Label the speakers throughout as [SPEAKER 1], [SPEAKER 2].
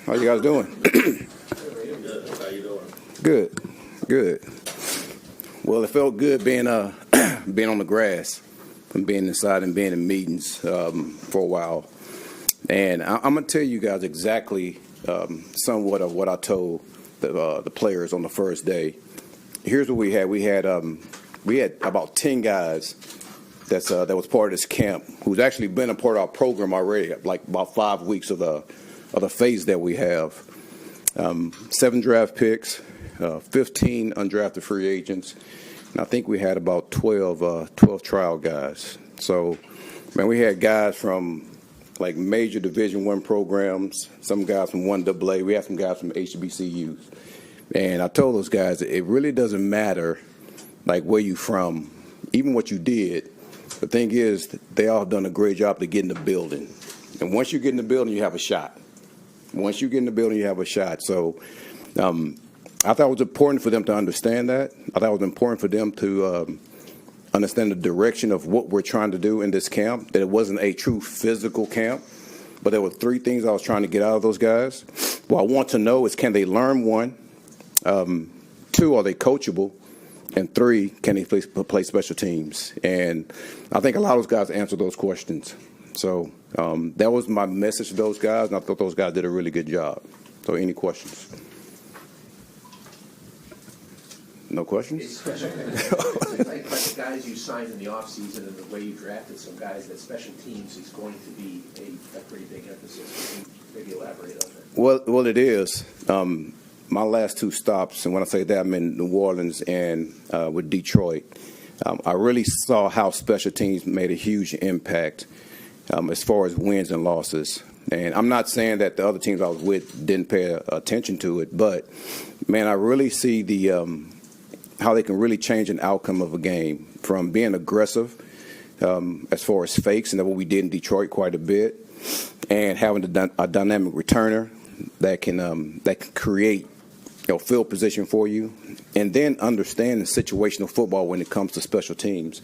[SPEAKER 1] How you guys doing?
[SPEAKER 2] How you doing?
[SPEAKER 1] Good, good. Well, it felt good being being on the grass and being inside and being in meetings for a while. And I'm gonna tell you guys exactly somewhat of what I told the players on the first day. Here's what we had. We had about 10 guys that was part of this camp who's actually been a part of our program already, like about 5 weeks of the phase that we have. 7 draft picks, 15 undrafted free agents, and I think we had about 12 trial guys. So, man, we had guys from like major Division I programs, some guys from 1AA. We had some guys from HBCUs. And I told those guys that it really doesn't matter like where you from, even what you did. The thing is, they all have done a great job to get in the building. And once you get in the building, you have a shot. Once you get in the building, you have a shot. So I thought it was important for them to understand that. I thought it was important for them to understand the direction of what we're trying to do in this camp, that it wasn't a true physical camp. But there were 3 things I was trying to get out of those guys. What I want to know is, can they learn? 1. 2, are they coachable? And 3, can they play special teams? And I think a lot of those guys answered those questions. So that was my message to those guys, and I thought those guys did a really good job. So any questions? No questions?
[SPEAKER 3] Like the guys you signed in the offseason and the way you drafted some guys, that special teams is going to be a pretty big emphasis. Can you maybe elaborate on that?
[SPEAKER 1] Well, it is. My last 2 stops, and when I say that, I'm in New Orleans and with Detroit. I really saw how special teams made a huge impact as far as wins and losses. And I'm not saying that the other teams I was with didn't pay attention to it, but, man, I really see how they can really change an outcome of a game from being aggressive as far as fakes, and that's what we did in Detroit quite a bit, and having a dynamic returner that can create field position for you, and then understand the situational football when it comes to special teams,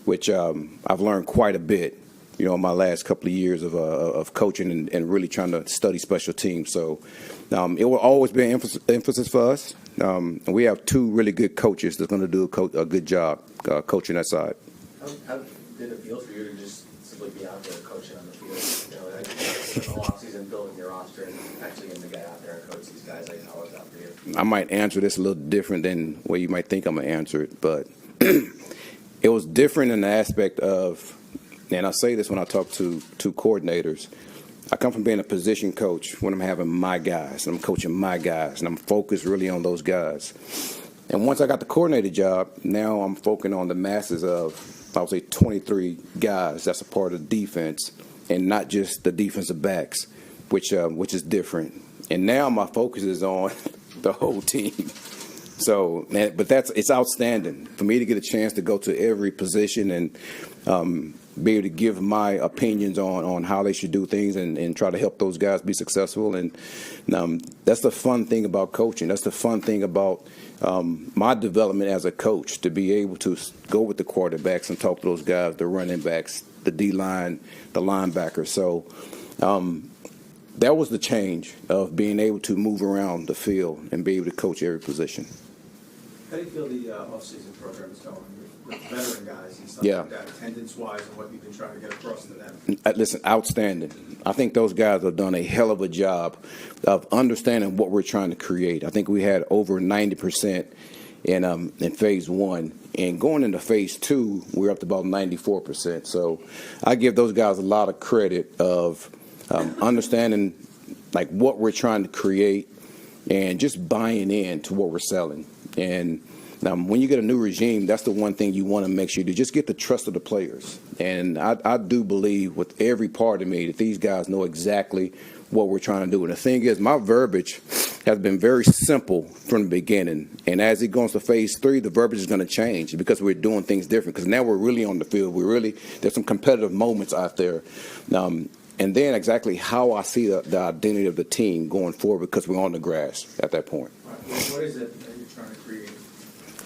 [SPEAKER 1] which I've learned quite a bit, in my last couple of years of coaching and really trying to study special teams. So it will always be an emphasis for us. And we have 2 really good coaches that's going to do a good job coaching that side.
[SPEAKER 3] How did it feel for you to just simply be out there coaching on the field? The whole offseason building your roster and actually getting the guy out there and coach these guys. How was that for you?
[SPEAKER 1] I might answer this a little different than where you might think I'm going to answer it, but it was different in the aspect of, and I say this when I talk to coordinators, I come from being a position coach when I'm having my guys, and I'm coaching my guys, and I'm focused really on those guys. And once I got the coordinator job, now I'm focusing on the masses of, I would say, 23 guys that's a part of the defense, and not just the defensive backs, which is different. And now my focus is on the whole team. So, man, but it's outstanding for me to get a chance to go to every position and be able to give my opinions on how they should do things and try to help those guys be successful. And that's the fun thing about coaching. That's the fun thing about my development as a coach, to be able to go with the quarterbacks and talk to those guys, the running backs, the D-line, the linebackers. So that was the change of being able to move around the field and be able to coach every position.
[SPEAKER 4] How do you feel the off-season program is going with veteran guys and stuff
[SPEAKER 1] Yeah.
[SPEAKER 4] like that, attendance-wise, and what you've been trying to get across to them?
[SPEAKER 1] Listen, outstanding. I think those guys have done a hell of a job of understanding what we're trying to create. I think we had over 90% in phase 1. And going into phase 2, we're up to about 94%. So I give those guys a lot of credit of understanding like what we're trying to create and just buying in to what we're selling. And when you get a new regime, that's the one thing you want to make sure you do. Just get the trust of the players. And I do believe with every part of me that these guys know exactly what we're trying to do. And the thing is, my verbiage has been very simple from the beginning. And as it goes to phase 3, the verbiage is going to change because we're doing things different. Because now we're really on the field. There's some competitive moments out there. And then exactly how I see the identity of the team going forward, because we're on the grass at that point.
[SPEAKER 4] What is it that you're trying to create?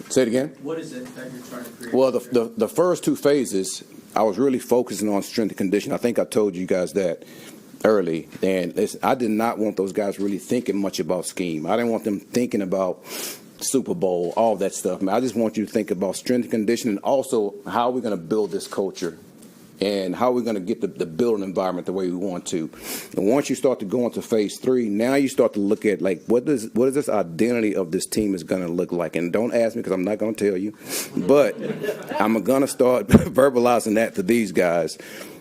[SPEAKER 1] Say it again?
[SPEAKER 4] What is it that you're trying to create?
[SPEAKER 1] Well, the first 2 phases, I was really focusing on strength and condition. I think I told you guys that. early. And I did not want those guys really thinking much about scheme. I didn't want them thinking about Super Bowl, all that stuff. I just want you to think about strength and conditioning, also how we're going to build this culture and how we're going to get the building environment the way we want to. And once you start to go into phase 3, now you start to look at, like, what is this identity of this team is going to look like? And don't ask me because I'm not going to tell you. But I'm going to start verbalizing that to these guys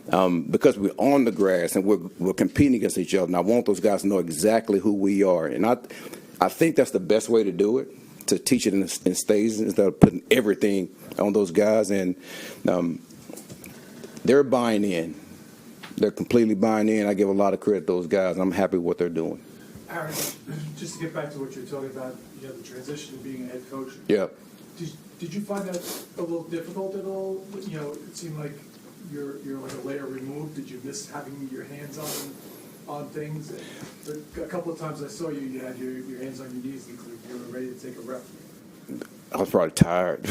[SPEAKER 1] because we're on the grass and we're competing against each other. And I want those guys to know exactly who we are. And I think that's the best way to do it, to teach it in stages instead of putting everything on those guys. And they're buying in. They're completely buying in. I give a lot of credit to those guys. I'm happy with what they're doing.
[SPEAKER 5] Aaron, just to get back to what you're talking about, the transition to being a head coach.
[SPEAKER 1] Yeah.
[SPEAKER 5] Did you find that a little difficult at all? It seemed like you're like a layer removed. Did you miss having your hands on things? A couple of times I saw you, you had your hands on your knees and you were ready to take a rep.
[SPEAKER 1] I was probably tired.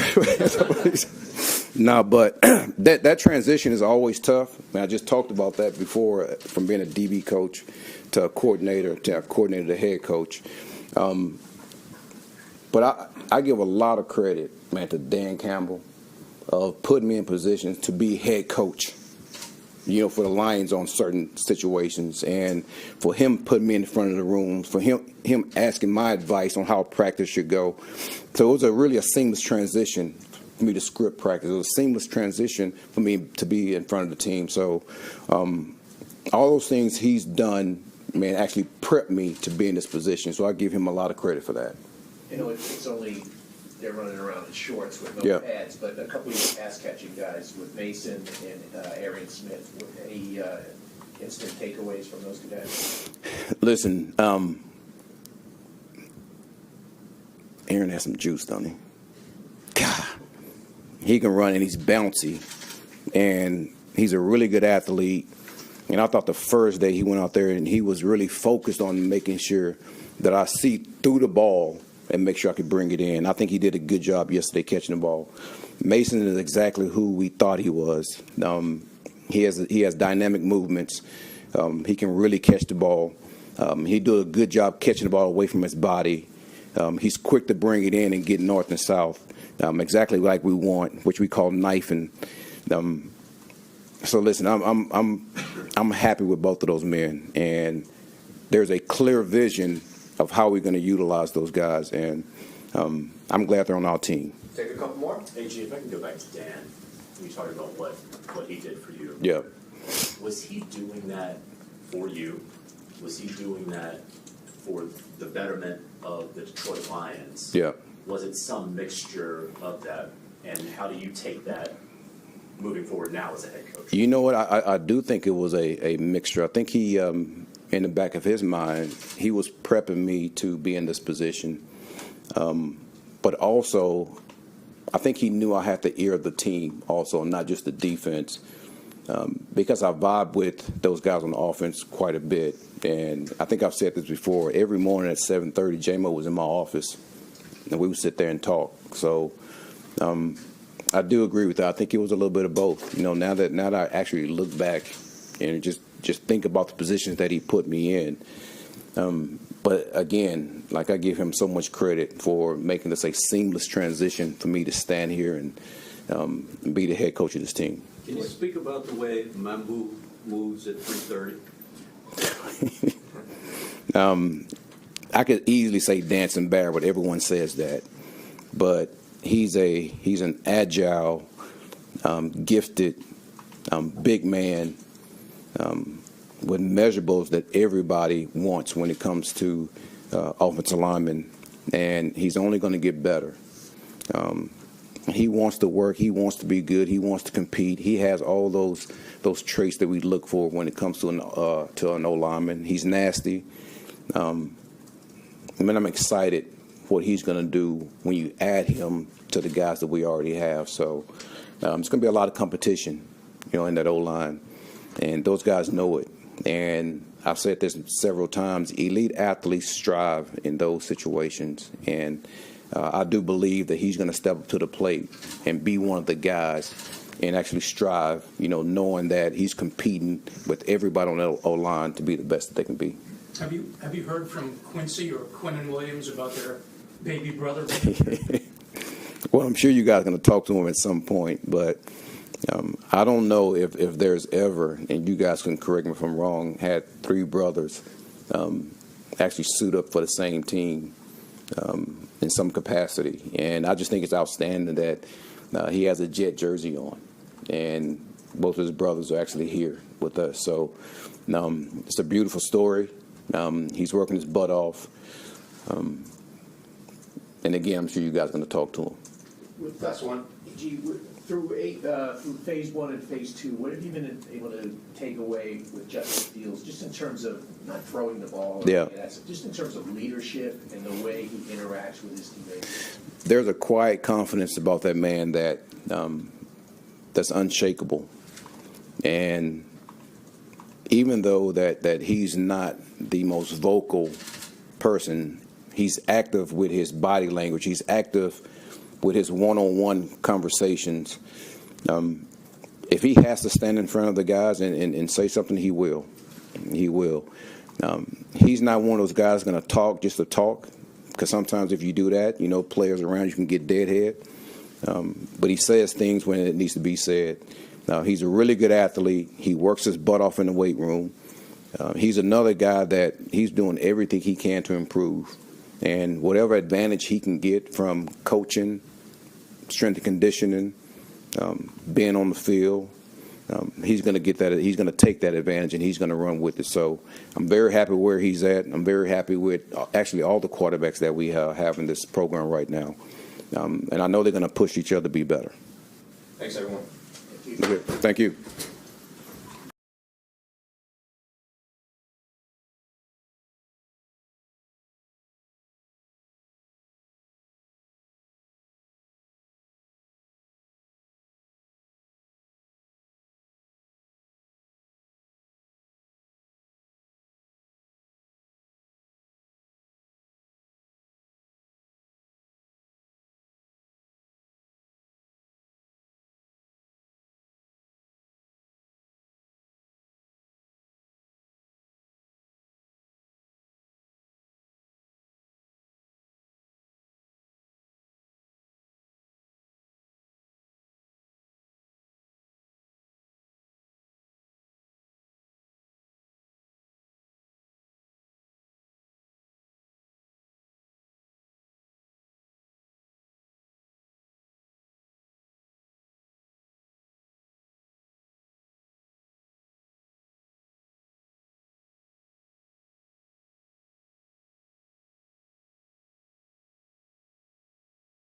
[SPEAKER 1] No, but that transition is always tough. I just talked about that before, from being a DB coach to a coordinator to head coach. But I give a lot of credit, man, to Dan Campbell of putting me in positions to be head coach, for the Lions on certain situations, and for him putting me in front of the room, for him asking my advice on how practice should go. So it was really a seamless transition for me to script practice. It was a seamless transition for me to be in front of the team. So all those things he's done, man, actually prepped me to be in this position. So I give him a lot of credit for that.
[SPEAKER 3] It's only they're running around in shorts with no pads, but a couple of your pass-catching guys with Mason and Arian Smith. Any instant takeaways from those two guys?
[SPEAKER 1] Listen, Aaron has some juice, don't he? God, he can run and he's bouncy, and he's a really good athlete. And I thought the first day he went out there and he was really focused on making sure that I see through the ball and make sure I could bring it in. I think he did a good job yesterday catching the ball. Mason is exactly who we thought he was. He has dynamic movements. He can really catch the ball. He did a good job catching the ball away from his body. He's quick to bring it in and get north and south, exactly like we want, which we call knifing. So listen, I'm happy with both of those men, and there's a clear vision of how we're going to utilize those guys, and I'm glad they're on our team.
[SPEAKER 3] Take a couple more.
[SPEAKER 2] AG, if I can go back to Dan, you talking about what he did for you.
[SPEAKER 1] Yeah.
[SPEAKER 2] Was he doing that for you? Was he doing that for the betterment of the Detroit Lions?
[SPEAKER 1] Yeah.
[SPEAKER 2] Was it some mixture of that? And how do you take that moving forward now as a head coach?
[SPEAKER 1] You know what? I do think it was a mixture. I think he, in the back of his mind, he was prepping me to be in this position. But also, I think he knew I had the ear of the team also, not just the defense. Because I vibe with those guys on the offense quite a bit. And I think I've said this before. Every morning at 7:30, J-Mo was in my office, and we would sit there and talk. So I do agree with that. I think it was a little bit of both. Now that I actually look back and just think about the positions that he put me in. But again, like, I give him so much credit for making this a seamless transition for me to stand here and be the head coach of this team.
[SPEAKER 6] Can you speak about the way Mamu moves at 3:30?
[SPEAKER 1] I could easily say dancing bear, but everyone says that. But he's an agile, gifted, big man with measurables that everybody wants when it comes to offensive linemen, and he's only going to get better. He wants to work. He wants to be good. He wants to compete. He has all those traits that we look for when it comes to an O-lineman. He's nasty. I'm excited what he's going to do when you add him to the guys that we already have. So it's going to be a lot of competition, in that O-line, and those guys know it. And I've said this several times: elite athletes strive in those situations, and I do believe that he's going to step up to the plate and be one of the guys and actually strive, knowing that he's competing with everybody on that O-line to be the best that they can be.
[SPEAKER 7] Have you heard from Quincy or Quincy Williams about their baby brother?
[SPEAKER 1] Well, I'm sure you guys are going to talk to him at some point, but I don't know if there's ever, and you guys can correct me if I'm wrong, had three brothers actually suit up for the same team in some capacity. And I just think it's outstanding that he has a Jet jersey on, and both of his brothers are actually here with us. So it's a beautiful story. He's working his butt off. And again, I'm sure you guys are going to talk to him.
[SPEAKER 3] That's one. Through phase 1 and phase 2, what have you been able to take away with Justin Fields, just in terms of not throwing the ball,
[SPEAKER 1] Yeah.
[SPEAKER 3] just in terms of leadership and the way he interacts with his teammates?
[SPEAKER 1] There's a quiet confidence about that man that that's unshakable. And even though that he's not the most vocal person, he's active with his body language. He's active with his one-on-one conversations. If he has to stand in front of the guys and say something, he will. He will. He's not one of those guys going to talk just to talk, because sometimes if you do that, players around you can get deadhead. But he says things when it needs to be said. He's a really good athlete. He works his butt off in the weight room. He's another guy that he's doing everything he can to improve. And whatever advantage he can get from coaching, strength and conditioning, being on the field, he's going to get that. He's going to take that advantage, and he's going to run with it. So I'm very happy where he's at. I'm very happy with actually all the quarterbacks that we have in this program right now. And I know they're going to push each other to be better.
[SPEAKER 4] Thanks, everyone.
[SPEAKER 1] Okay. Thank you.